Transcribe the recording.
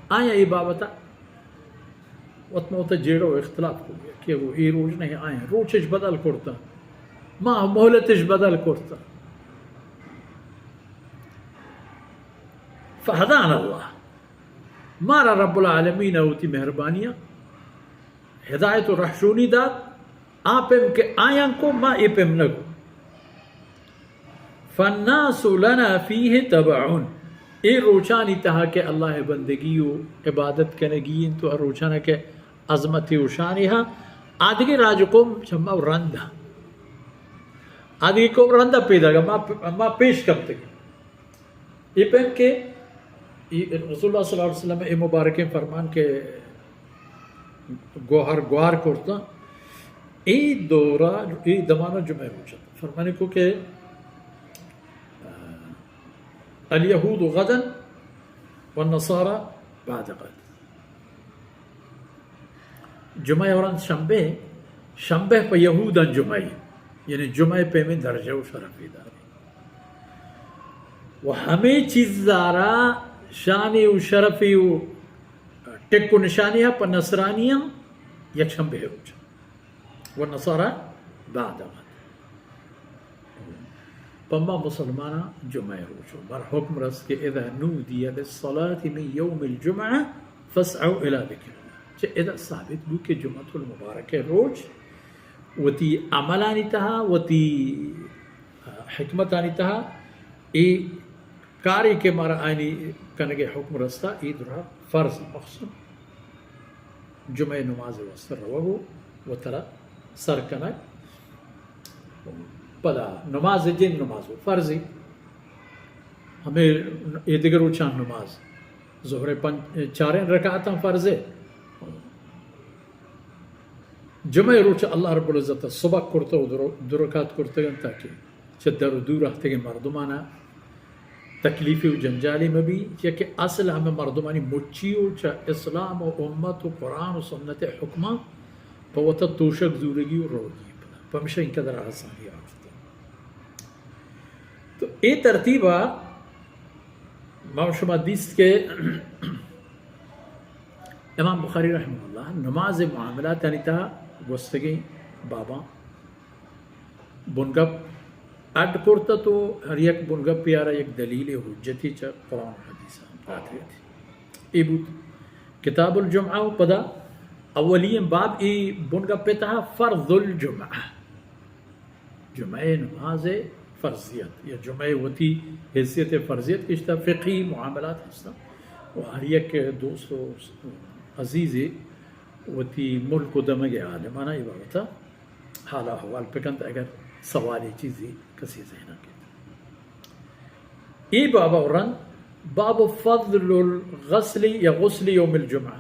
آیا یہ بابتا وطموتا جیڑو اختلاف کو گیا کہ وہ ای روج نہیں آئیں روچش بدل کرتا ماہ مہلتش بدل کرتا فہدان اللہ مارا رب العالمین ہوتی مہربانیاں ہدایت و رحشونی داد آپم کے آیاں کو ما اپم نگو فالناس لنا فیہ تبعون اے روچانی تہا کہ اللہ بندگی و عبادت کنگین تو ہر روچانہ کے عظمت و شانی ہاں آدھگی راج قوم چمہ رندہ آدھگی قوم رندہ پیدا گا ما پیش کم تک یہ پہن کے رسول اللہ صلی اللہ علیہ وسلم اے مبارکیں فرمان کے گوہر کرتا ای دورہ ای دمانہ جمعہ روچا فرمانے کو کہ الیہود غدا والنصارى بعد غد جمعہ وران شنبہ پہ یہودان جمعہ یعنی جمعہ پہ میں درجہ و شرفی داری و ہمیں چیز دارا شانی و شرفی و ٹک و نشانیہ پہ نصرانیہ یک شنبہ روچا والنصارى بعد غد پما مسلمانا جمعہ روچو بر حکم رس کے اذا نودی للصلاة من یوم الجمعہ فاسعوا الى ذکر اللہ چھے اذا ثابت بو کہ جمعہ المبارک روچ وتی عملانی تہا وتی حکمتانی تہا ای کاری کے مارا آئینی کنگے حکم رستا ای درہ فرض مخصوص جمعہ نماز وستر روگو و ترہ سرکنک پدا نماز جن نماز فرضی ہمیں یہ دیگر چاند نماز ظہر 4 رکعت فرض ہے جمعہ روچ اللہ رب العزت صبح کرتا و دو رکعت کرتا گن تاکہ چدر و دور رہتے گے مردمانا تکلیفی و جنجالی میں بھی کہ اصل ہمیں مردمانی مچیو چا اسلام و امت و قرآن و سنت حکمہ پوتا توشک زورگی و روگی پمشہ ان قدر آسانی آفتا تو اے ترتیبہ امام شما دیست کے امام بخاری رحمہ اللہ نماز معاملات یعنی تا گوستگی بابا بنگپ اڈ کرتا تو ہر یک بنگپ پیارا یک دلیل حجتی چا قرآن حدیث آتے تھی ای بود کتاب الجمعہ پدا اولین باب ای بنگپ پیتا فرض الجمعہ جمعہ نماز فرضیت یا جمعہ وتی حیثیت فرضیت کشتا فقہی معاملات ہستا و ہر یک دوست و عزیز وتی ملک و دمگ عالمانہ یہ بابتا حالا حوال پکنت اگر سوالی چیزی کسی ذہنہ کی ای بابا ورن باب فضل الغسل یا غسل یوم الجمعہ